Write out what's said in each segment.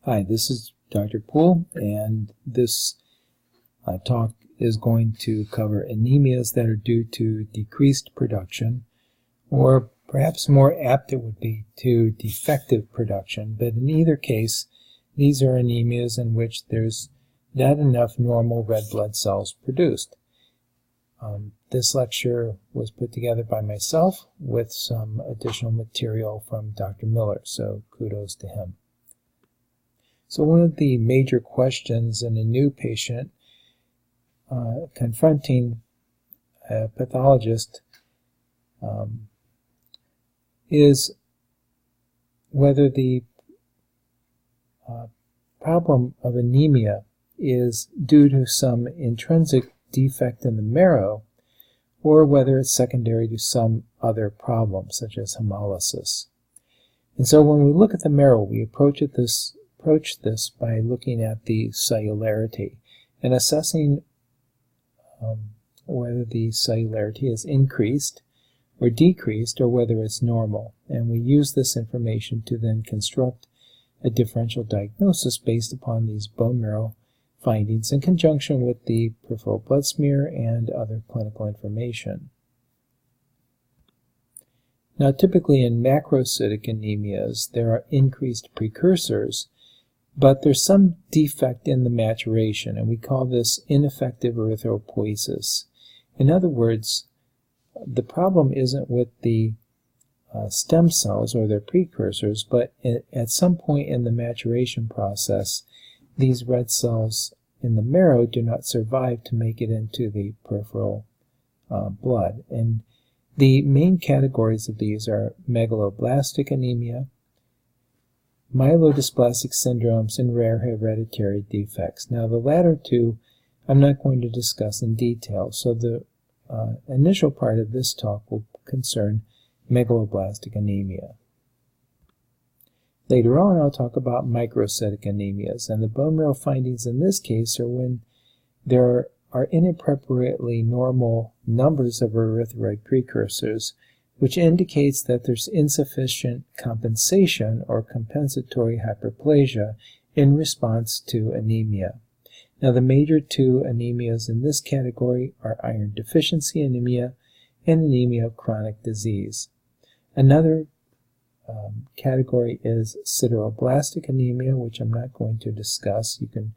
Hi, this is Dr. Poole, and this talk is going to cover anemias that are due to decreased production, or perhaps more apt it would be to defective production. But in either case, these are anemias in which there's not enough normal red blood cells produced. This lecture was put together by myself with some additional material from Dr. Miller, so kudos to him. So one of the major questions in a new patient confronting a pathologist is whether the problem of anemia is due to some intrinsic defect in the marrow or whether it's secondary to some other problem such as hemolysis. And so when we look at the marrow, we approach this by looking at the cellularity and assessing whether the cellularity is increased or decreased or whether it's normal. And we use this information to then construct a differential diagnosis based upon these bone marrow findings in conjunction with the peripheral blood smear and other clinical information. Now, typically in macrocytic anemias, there are increased precursors, but there's some defect in the maturation, and we call this ineffective erythropoiesis. In other words, the problem isn't with the stem cells or their precursors, but at some point in the maturation process, these red cells in the marrow do not survive to make it into the peripheral blood. And the main categories of these are megaloblastic anemia, myelodysplastic syndromes, and rare hereditary defects. Now, the latter two I'm not going to discuss in detail, so the initial part of this talk will concern megaloblastic anemia. Later on, I'll talk about microcytic anemias, and the bone marrow findings in this case are when there are inappropriately normal numbers of erythroid precursors, which indicates that there's insufficient compensation or compensatory hyperplasia in response to anemia. Now, the major two anemias in this category are iron deficiency anemia and anemia of chronic disease. Another category is sideroblastic anemia, which I'm not going to discuss. You can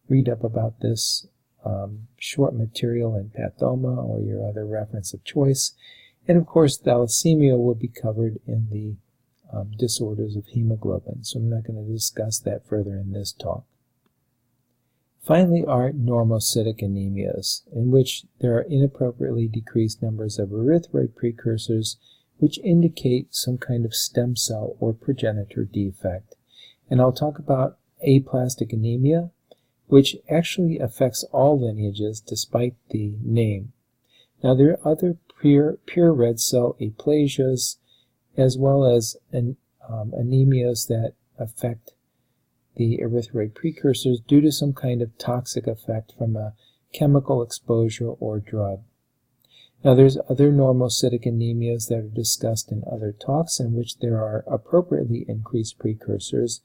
read up about this short material in Pathoma or your other reference of choice. And of course, thalassemia will be covered in the disorders of hemoglobin, so I'm not going to discuss that further in this talk. Finally are normocytic anemias, in which there are inappropriately decreased numbers of erythroid precursors, which indicate some kind of stem cell or progenitor defect. And I'll talk about aplastic anemia, which actually affects all lineages despite the name. Now, there are other pure red cell aplasias, as well as anemias that affect the erythroid precursors due to some kind of toxic effect from a chemical exposure or drug. Now, there's other normocytic anemias that are discussed in other talks in which there are appropriately increased precursors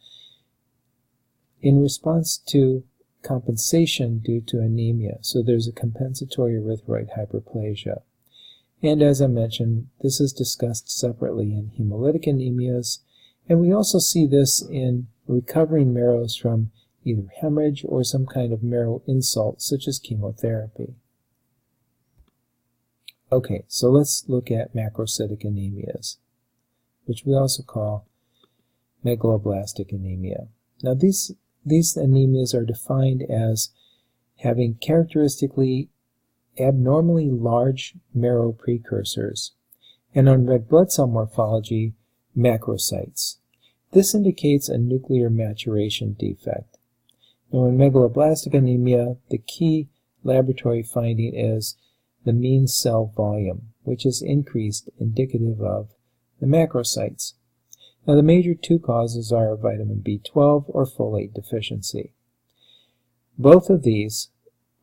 in response to compensation due to anemia. So there's a compensatory erythroid hyperplasia. And as I mentioned, this is discussed separately in hemolytic anemias, and we also see this in recovering marrows from either hemorrhage or some kind of marrow insult, such as chemotherapy. Okay, so let's look at macrocytic anemias, which we also call megaloblastic anemia. Now, these anemias are defined as having characteristically abnormally large marrow precursors, and on red blood cell morphology, macrocytes. This indicates a nuclear maturation defect. Now, in megaloblastic anemia, the key laboratory finding is the mean cell volume, which is increased, indicative of the macrocytes. Now, the major two causes are vitamin B12 or folate deficiency. Both of these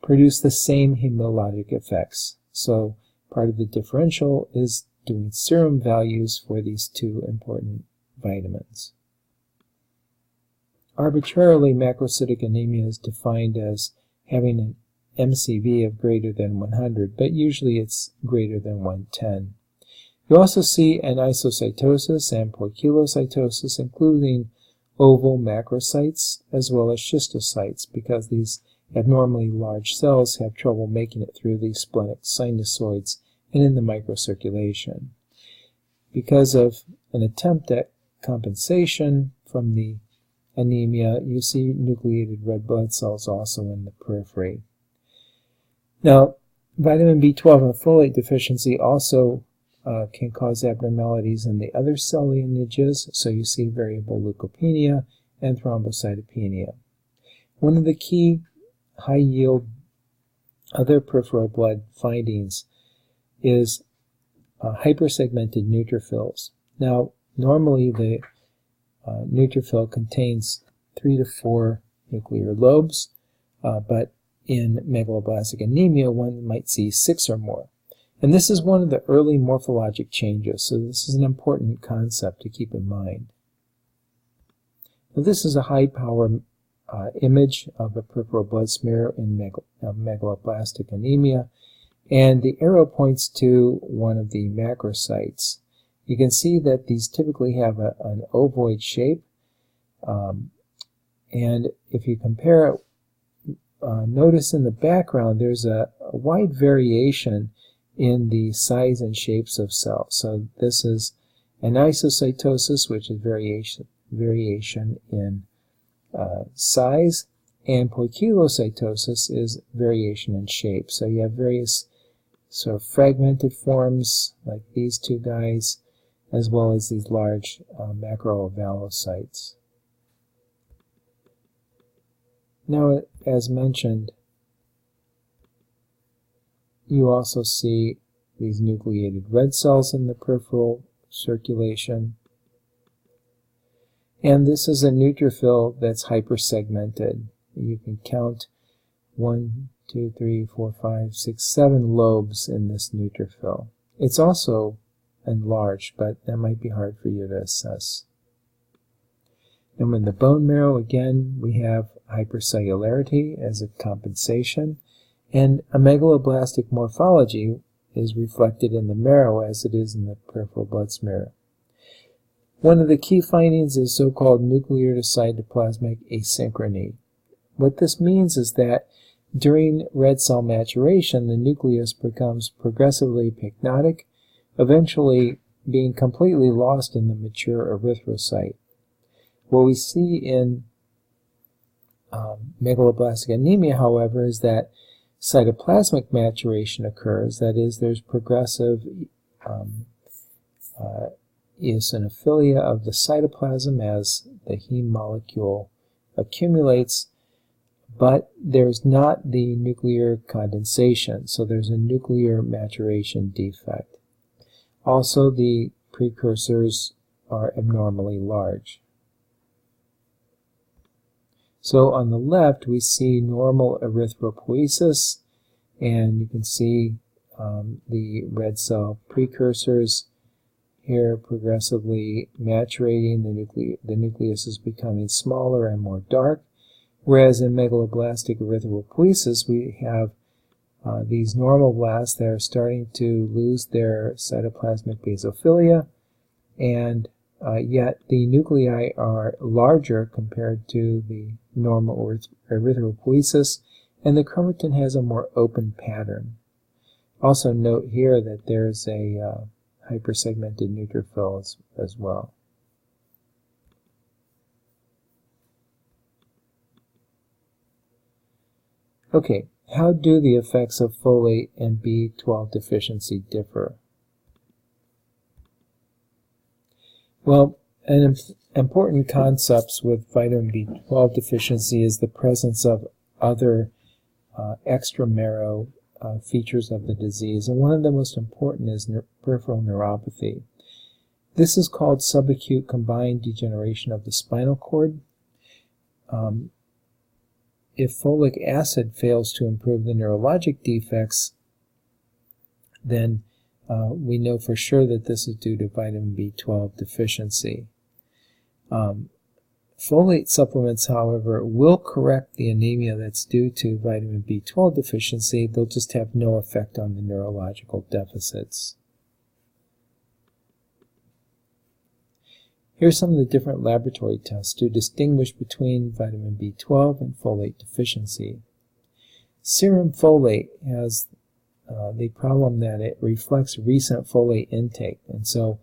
produce the same hematologic effects, so part of the differential is doing serum values for these two important vitamins. arbitrarily, macrocytic anemia is defined as having an MCV of greater than 100, but usually it's greater than 110. You also see anisocytosis and poikilocytosis, including oval macrocytes as well as schistocytes, because these abnormally large cells have trouble making it through these splenic sinusoids and in the microcirculation. Because of an attempt at compensation from the anemia, you see nucleated red blood cells also in the periphery. Now, vitamin B12 and folate deficiency also can cause abnormalities in the other cell lineages, so you see variable leukopenia and thrombocytopenia. One of the key high-yield other peripheral blood findings is hypersegmented neutrophils. Now, normally the neutrophil contains 3 to 4 nuclear lobes, but in megaloblastic anemia, one might see 6 or more. And this is one of the early morphologic changes, so this is an important concept to keep in mind. Now, this is a high-power image of a peripheral blood smear in megaloblastic anemia, and the arrow points to one of the macrocytes. You can see that these typically have an ovoid shape, and if you compare it, notice in the background there's a wide variation in the size and shapes of cells. So this is anisocytosis, which is variation in size, and poikilocytosis is variation in shape. So you have various sort of fragmented forms like these two guys, as well as these large macroovalocytes. Now, as mentioned, you also see these nucleated red cells in the peripheral circulation. And this is a neutrophil that's hypersegmented. You can count 1, 2, 3, 4, 5, 6, 7 lobes in this neutrophil. It's also enlarged, but that might be hard for you to assess. And in the bone marrow, again, we have hypercellularity as a compensation, and a megaloblastic morphology is reflected in the marrow as it is in the peripheral blood smear. One of the key findings is so-called nuclear to cytoplasmic asynchrony. What this means is that during red cell maturation, the nucleus becomes progressively pycnotic, eventually being completely lost in the mature erythrocyte. What we see in megaloblastic anemia, however, is that cytoplasmic maturation occurs. That is, there's progressive eosinophilia of the cytoplasm as the heme molecule accumulates, but there's not the nuclear condensation, so there's a nuclear maturation defect. Also, the precursors are abnormally large. So on the left, we see normal erythropoiesis, and you can see the red cell precursors here progressively maturating. The nucleus is becoming smaller and more dark, whereas in megaloblastic erythropoiesis, we have these normal blasts that are starting to lose their cytoplasmic basophilia, and yet the nuclei are larger compared to the normal erythropoiesis, and the chromatin has a more open pattern. Also note here that there's a hypersegmented neutrophil as well. Okay, how do the effects of folate and B12 deficiency differ? Well, an important concept with vitamin B12 deficiency is the presence of other extramarrow features of the disease, and one of the most important is peripheral neuropathy. This is called subacute combined degeneration of the spinal cord. If folic acid fails to improve the neurologic defects, then we know for sure that this is due to vitamin B12 deficiency. Folate supplements, however, will correct the anemia that's due to vitamin B12 deficiency. They'll just have no effect on the neurological deficits. Here are some of the different laboratory tests to distinguish between vitamin B12 and folate deficiency. Serum folate has the problem that it reflects recent folate intake, and so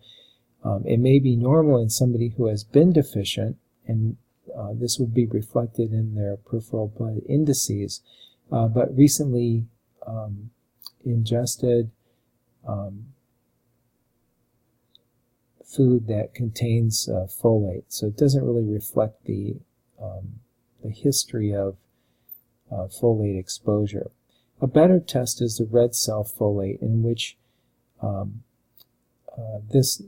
it may be normal in somebody who has been deficient, and this would be reflected in their peripheral blood indices, but recently ingested food that contains folate, so it doesn't really reflect the history of folate exposure. A better test is the red cell folate, in which this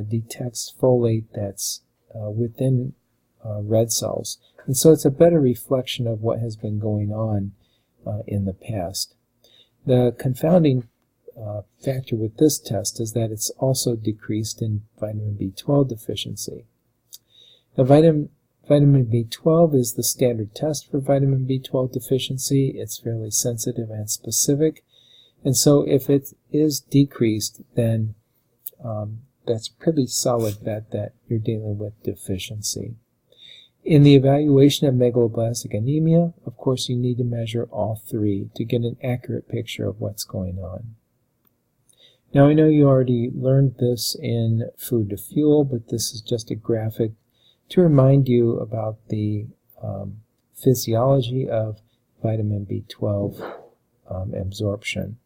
detects folate that's within red cells, and so it's a better reflection of what has been going on in the past. The confounding factor with this test is that it's also decreased in vitamin B12 deficiency. Now, vitamin B12 is the standard test for vitamin B12 deficiency. It's fairly sensitive and specific, and so if it is decreased, then that's pretty solid bet that you're dealing with deficiency. In the evaluation of megaloblastic anemia, of course, you need to measure all three to get an accurate picture of what's going on. Now, I know you already learned this in Food to Fuel, but this is just a graphic to remind you about the physiology of vitamin B12 absorption.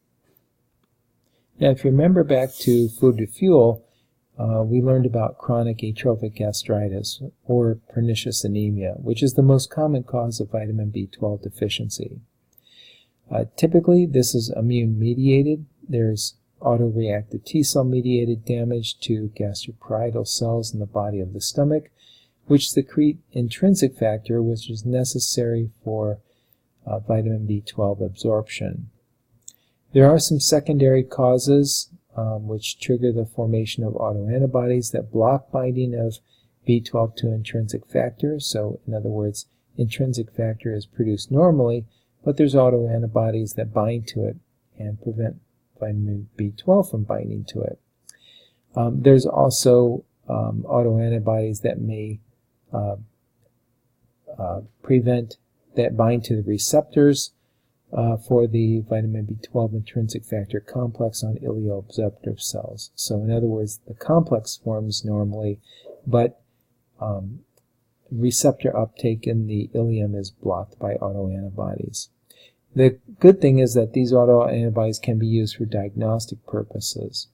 Now, if you remember back to Food to Fuel, we learned about chronic atrophic gastritis, or pernicious anemia, which is the most common cause of vitamin B12 deficiency. Typically, this is immune-mediated. There's autoreactive T-cell mediated damage to gastroparietal cells in the body of the stomach, which secrete intrinsic factor, which is necessary for vitamin B12 absorption. There are some secondary causes which trigger the formation of autoantibodies that block binding of B12 to intrinsic factor. So, in other words, intrinsic factor is produced normally, but there's autoantibodies that bind to it and prevent vitamin B12 from binding to it. There's also autoantibodies that may that bind to the receptors for the vitamin B12 intrinsic factor complex on ileoabsorptive cells. So in other words, the complex forms normally, but receptor uptake in the ileum is blocked by autoantibodies. The good thing is that these autoantibodies can be used for diagnostic purposes.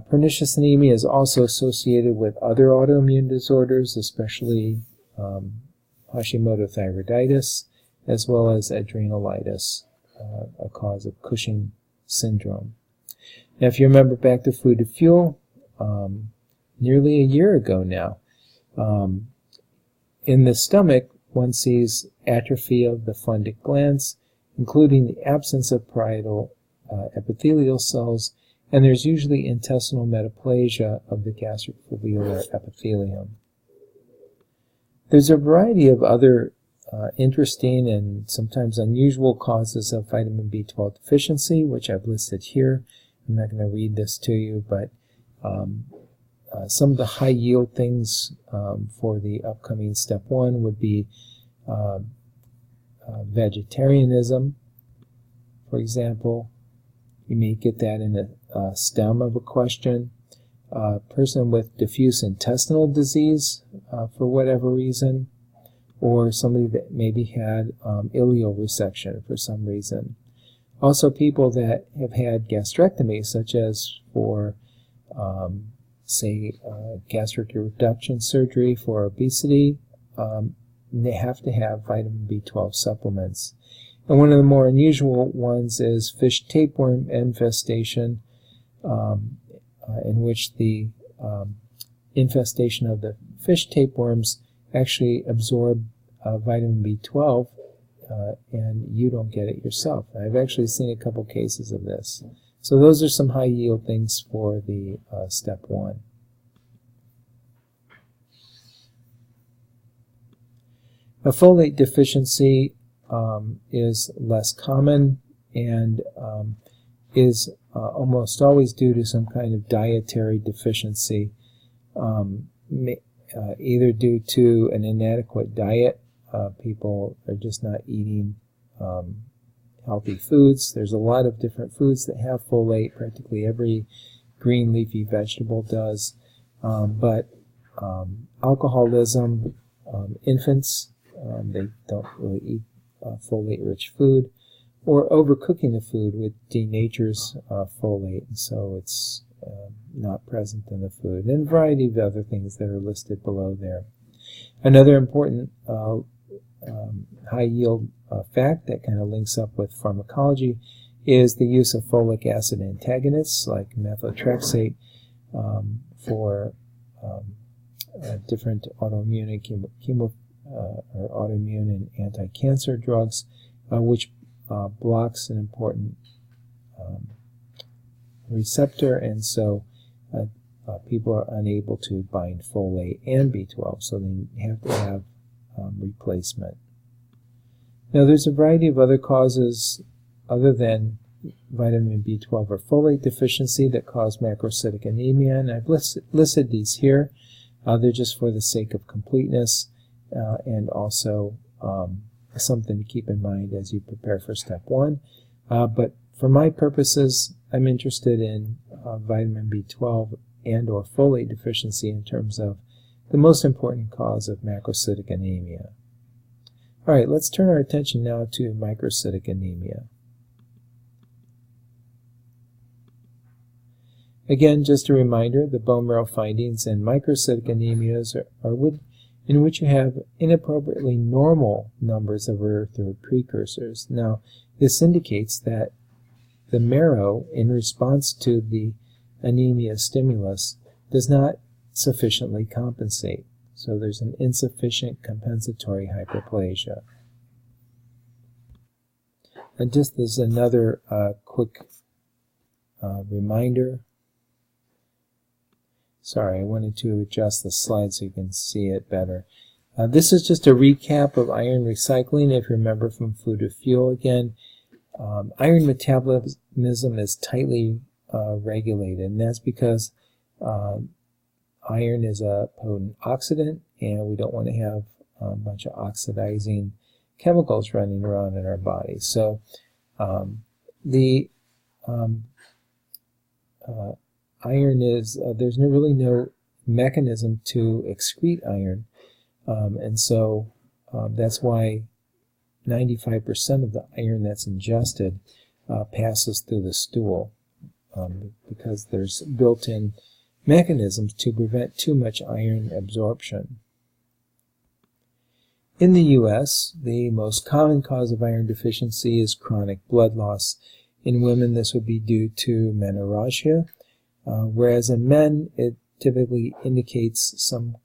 Pernicious anemia is also associated with other autoimmune disorders, especially Hashimoto thyroiditis, as well as adrenalitis, a cause of Cushing syndrome. Now, if you remember back to Food to Fuel, nearly a year ago now, in the stomach, one sees atrophy of the fundic glands, including the absence of parietal epithelial cells, and there's usually intestinal metaplasia of the gastric foveolar epithelium. There's a variety of other interesting and sometimes unusual causes of vitamin B12 deficiency, which I've listed here. I'm not going to read this to you, but some of the high-yield things for the upcoming step 1 would be vegetarianism, for example. You may get that in a stem of a question. A person with diffuse intestinal disease for whatever reason, or somebody that maybe had ileal resection for some reason. Also, people that have had gastrectomy, such as for, say, gastric reduction surgery for obesity, they have to have vitamin B12 supplements. And one of the more unusual ones is fish tapeworm infestation, in which the infestation of the fish tapeworms actually absorb vitamin B12 and you don't get it yourself. I've actually seen a couple cases of this. So those are some high yield things for the step 1. A folate deficiency is less common and is almost always due to some kind of dietary deficiency, either due to an inadequate diet. People are just not eating healthy foods. There's a lot of different foods that have folate. Practically every green leafy vegetable does. But alcoholism, infants, they don't really eat folate-rich food, or overcooking the food with denatures folate, and so it's not present in the food, and a variety of other things that are listed below there. Another important high-yield fact that kind of links up with pharmacology is the use of folic acid antagonists like methotrexate for different autoimmune or autoimmune and anti-cancer drugs, which blocks an important receptor, and so people are unable to bind folate and B12, so they have to have replacement. Now, there's a variety of other causes other than vitamin B12 or folate deficiency that cause macrocytic anemia, and I've listed these here. They're just for the sake of completeness and also something to keep in mind as you prepare for step 1. But for my purposes, I'm interested in vitamin B12 and or folate deficiency in terms of the most important cause of macrocytic anemia. All right, let's turn our attention now to microcytic anemia. Again, just a reminder, the bone marrow findings in microcytic anemias are in which you have inappropriately normal numbers of erythroid precursors. Now, this indicates that the marrow, in response to the anemia stimulus, does not sufficiently compensate. So there's an insufficient compensatory hyperplasia. And just as another quick reminder, sorry, I wanted to adjust the slide so you can see it better. This is just a recap of iron recycling, if you remember from food to fuel again. Iron metabolism is tightly regulated, and that's because iron is a potent oxidant, and we don't want to have a bunch of oxidizing chemicals running around in our body. So iron is, there's really no mechanism to excrete iron, and so that's why 95% of the iron that's ingested passes through the stool, because there's built-in mechanisms to prevent too much iron absorption. In the U.S., the most common cause of iron deficiency is chronic blood loss. In women, this would be due to menorrhagia, whereas in men, it typically indicates some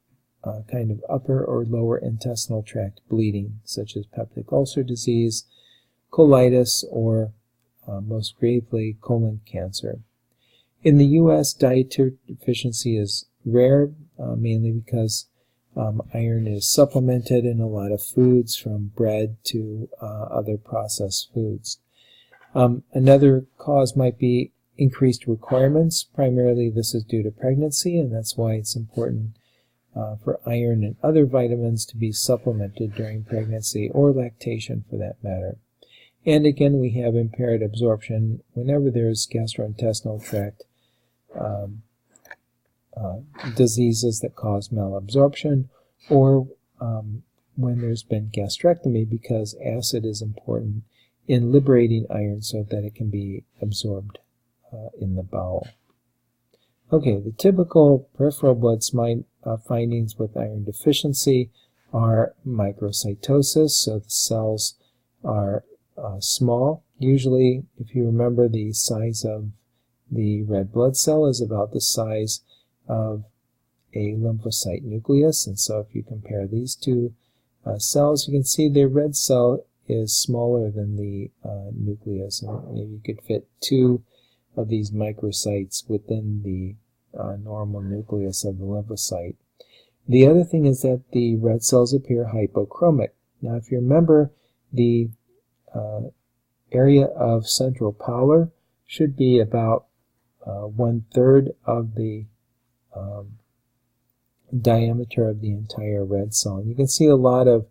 kind of upper or lower intestinal tract bleeding, such as peptic ulcer disease, colitis, or most gravely, colon cancer. In the U.S., dietary deficiency is rare, mainly because iron is supplemented in a lot of foods, from bread to other processed foods. Another cause might be increased requirements. Primarily, this is due to pregnancy, and that's why it's important for iron and other vitamins to be supplemented during pregnancy or lactation, for that matter. And again, we have impaired absorption whenever there's gastrointestinal tract diseases that cause malabsorption, or when there's been gastrectomy, because acid is important in liberating iron so that it can be absorbed in the bowel. Okay, the typical peripheral blood findings with iron deficiency are microcytosis, so the cells are small. Usually, if you remember, the size of the red blood cell is about the size of a lymphocyte nucleus, and so if you compare these two cells, you can see the red cell is smaller than the nucleus, and maybe you could fit 2 of these microcytes within the normal nucleus of the lymphocyte. The other thing is that the red cells appear hypochromic, Now, if you remember, the area of central pallor should be about 1/3 of the diameter of the entire red cell. And you can see a lot of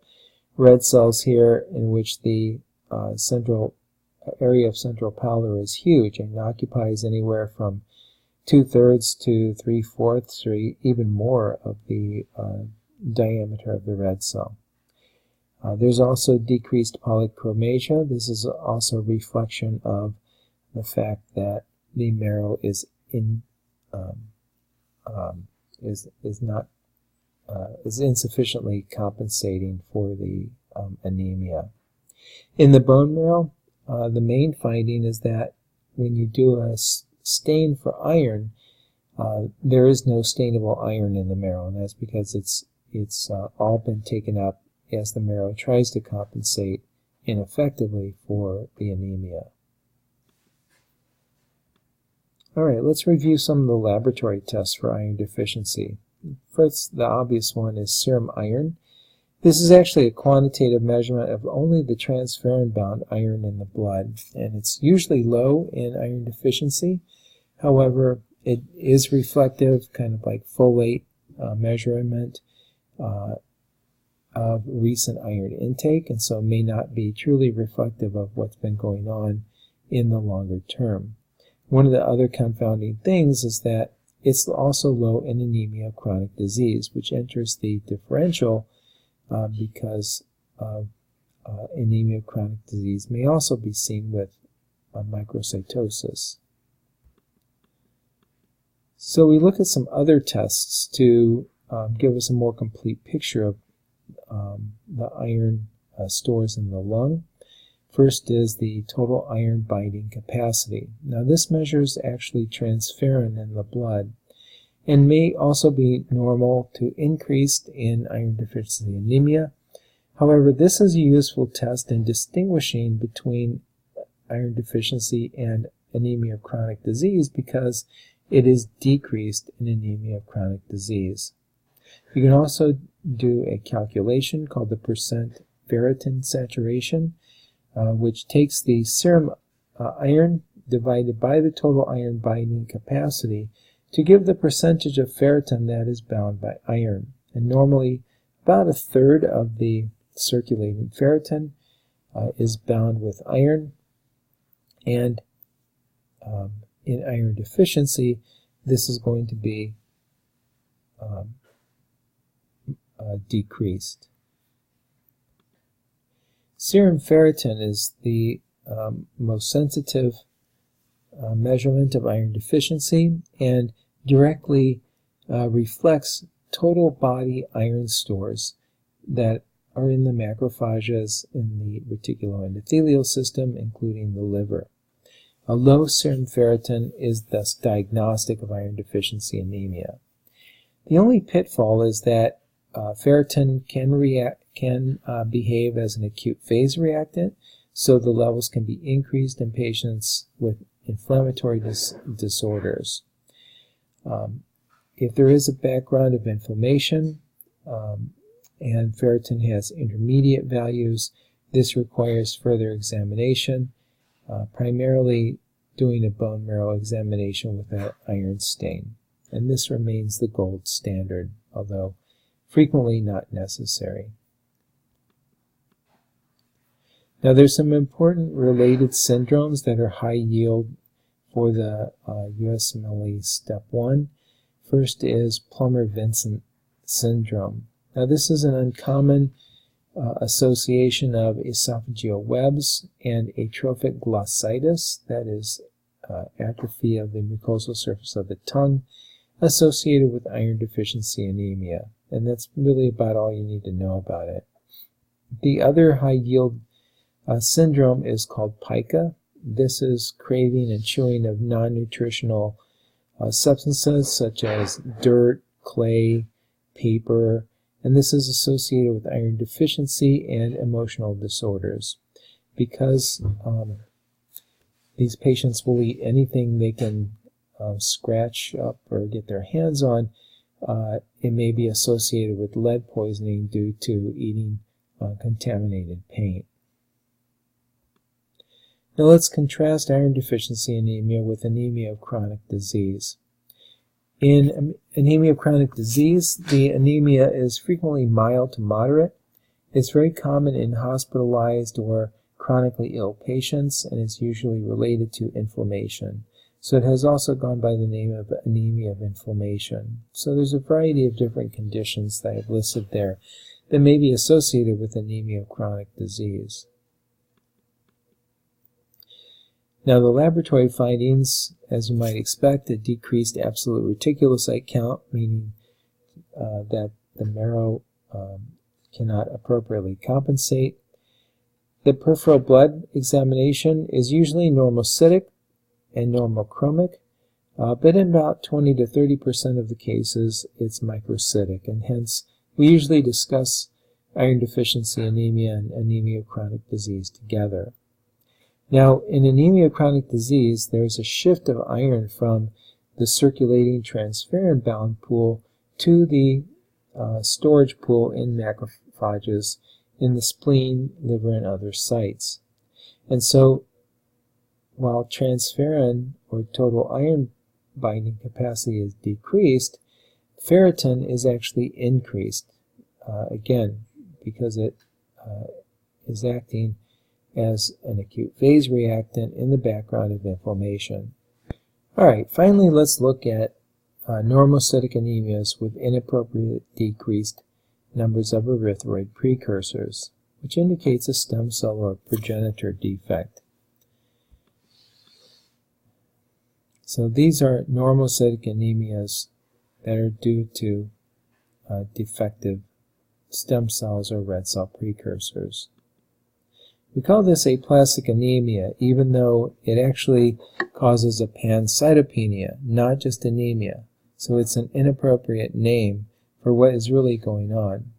red cells here in which the central area of central pallor is huge and occupies anywhere from 2/3 to 3/4 or even more of the diameter of the red cell. There's also decreased polychromasia. This is also a reflection of the fact that the marrow is insufficiently compensating for the anemia. In the bone marrow, the main finding is that when you do a stain for iron, there is no stainable iron in the marrow, and that's because it's all been taken up as the marrow tries to compensate ineffectively for the anemia. All right, let's review some of the laboratory tests for iron deficiency. First, the obvious one is serum iron. This is actually a quantitative measurement of only the transferrin-bound iron in the blood, and it's usually low in iron deficiency. However, it is reflective, kind of like folate measurement of recent iron intake, and so may not be truly reflective of what's been going on in the longer term. One of the other confounding things is that it's also low in anemia of chronic disease, which enters the differential because anemia of chronic disease may also be seen with microcytosis. So we look at some other tests to give us a more complete picture of the iron stores in the lung. First is the total iron binding capacity. Now this measures actually transferrin in the blood and may also be normal to increased in iron deficiency anemia. However, this is a useful test in distinguishing between iron deficiency and anemia of chronic disease because it is decreased in anemia of chronic disease. You can also do a calculation called the percent ferritin saturation, which takes the serum iron divided by the total iron binding capacity to give the percentage of ferritin that is bound by iron. And normally about 1/3 of the circulating ferritin is bound with iron, and in iron deficiency this is going to be decreased. Serum ferritin is the most sensitive measurement of iron deficiency and directly reflects total body iron stores that are in the macrophages in the reticuloendothelial system, including the liver. A low serum ferritin is thus diagnostic of iron deficiency anemia. The only pitfall is that ferritin can behave as an acute phase reactant, so the levels can be increased in patients with inflammatory disorders. If there is a background of inflammation and ferritin has intermediate values, this requires further examination, primarily doing a bone marrow examination with an iron stain. And this remains the gold standard, although frequently not necessary. Now there's some important related syndromes that are high yield for the USMLE Step 1. First is Plummer-Vincent syndrome. Now this is an uncommon association of esophageal webs and atrophic glossitis, that is atrophy of the mucosal surface of the tongue, associated with iron deficiency anemia. And that's really about all you need to know about it. The other high-yield syndrome is called pica. This is craving and chewing of non-nutritional substances such as dirt, clay, paper, and this is associated with iron deficiency and emotional disorders. Because these patients will eat anything they can scratch up or get their hands on, it may be associated with lead poisoning due to eating contaminated paint. Now let's contrast iron deficiency anemia with anemia of chronic disease. In anemia of chronic disease, the anemia is frequently mild to moderate. It's very common in hospitalized or chronically ill patients, and it's usually related to inflammation. So it has also gone by the name of anemia of inflammation. So there's a variety of different conditions that I've listed there that may be associated with anemia of chronic disease. Now the laboratory findings, as you might expect, a decreased absolute reticulocyte count, meaning that the marrow cannot appropriately compensate. The peripheral blood examination is usually normocytic and normochromic, but in about 20 to 30% of the cases it's microcytic, and hence we usually discuss iron deficiency anemia and anemia of chronic disease together. Now, in anemia of chronic disease, there's a shift of iron from the circulating transferrin-bound pool to the storage pool in macrophages in the spleen, liver, and other sites. And so, while transferrin, or total iron binding capacity, is decreased, ferritin is actually increased, again, because it is acting as an acute phase reactant in the background of inflammation. Alright, finally let's look at normocytic anemias with inappropriate decreased numbers of erythroid precursors, which indicates a stem cell or progenitor defect. So these are normocytic anemias that are due to defective stem cells or red cell precursors. We call this aplastic anemia, even though it actually causes a pancytopenia, not just anemia. So it's an inappropriate name for what is really going on.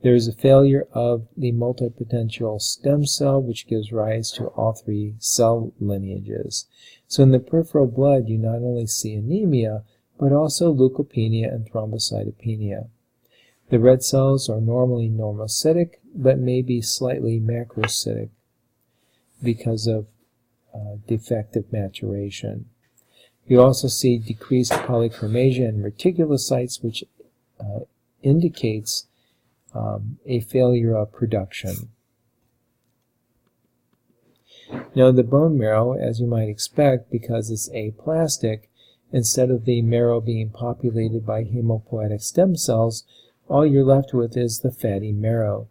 There is a failure of the multipotential stem cell, which gives rise to all three cell lineages. So in the peripheral blood, you not only see anemia, but also leukopenia and thrombocytopenia. The red cells are normally normocytic, but may be slightly macrocytic because of defective maturation. You also see decreased polychromasia in reticulocytes, which indicates a failure of production. Now the bone marrow, as you might expect, because it's aplastic, instead of the marrow being populated by hemopoietic stem cells, all you're left with is the fatty marrow.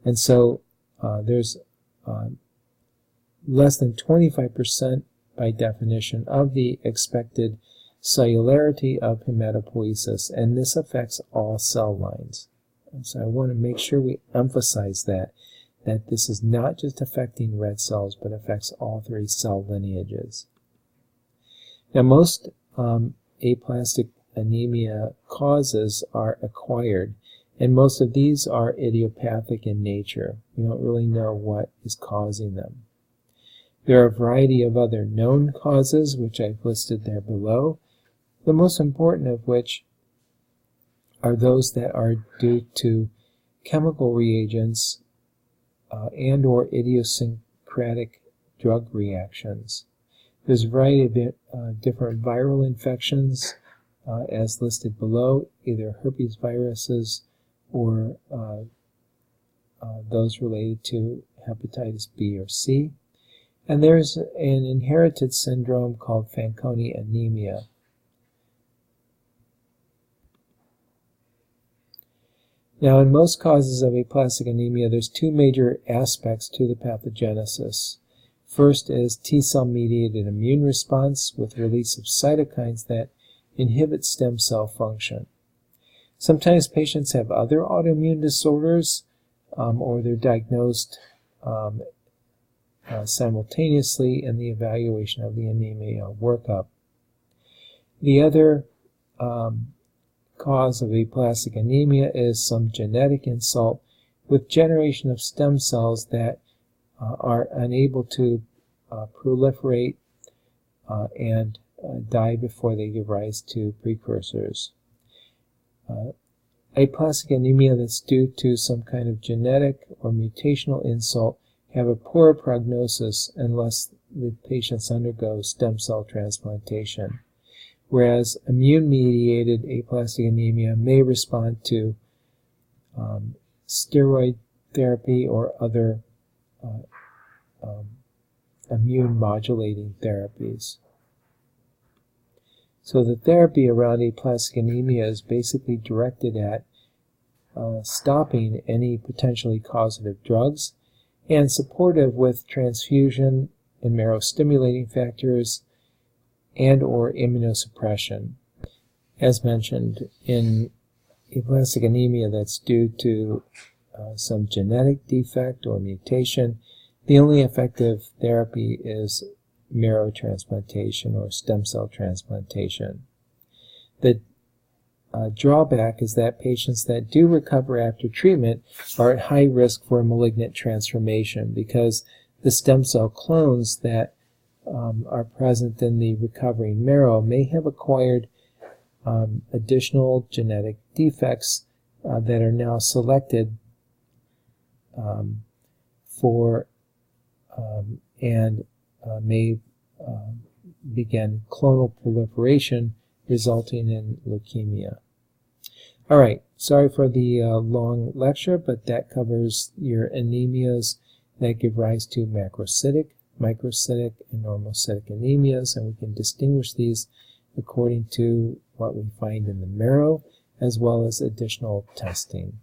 And so there's less than 25% by definition of the expected cellularity of hematopoiesis, and this affects all cell lines. And so I want to make sure we emphasize that this is not just affecting red cells, but affects all three cell lineages. Now most aplastic anemia causes are acquired, and most of these are idiopathic in nature. We don't really know what is causing them. There are a variety of other known causes, which I've listed there below, the most important of which are those that are due to chemical reagents and or idiosyncratic drug reactions. There's a variety of different viral infections as listed below, either herpes viruses or those related to hepatitis B or C. And there's an inherited syndrome called Fanconi anemia. Now, in most causes of aplastic anemia, there's two major aspects to the pathogenesis. First is T-cell mediated immune response with release of cytokines that inhibit stem cell function. Sometimes patients have other autoimmune disorders or they're diagnosed simultaneously in the evaluation of the anemia workup. The other cause of aplastic anemia is some genetic insult with generation of stem cells that are unable to proliferate and die before they give rise to precursors. aplastic anemia that's due to some kind of genetic or mutational insult have a poor prognosis unless the patients undergo stem cell transplantation, whereas immune-mediated aplastic anemia may respond to steroid therapy or other immune-modulating therapies. So the therapy around aplastic anemia is basically directed at stopping any potentially causative drugs and supportive with transfusion and marrow-stimulating factors and or immunosuppression. As mentioned, in aplastic anemia that's due to some genetic defect or mutation, the only effective therapy is marrow transplantation or stem cell transplantation. The drawback is that patients that do recover after treatment are at high risk for malignant transformation because the stem cell clones that are present in the recovering marrow may have acquired additional genetic defects that are now selected for and may begin clonal proliferation, resulting in leukemia. All right, sorry for the long lecture, but that covers your anemias that give rise to macrocytic, microcytic, and normocytic anemias, and we can distinguish these according to what we find in the marrow, as well as additional testing.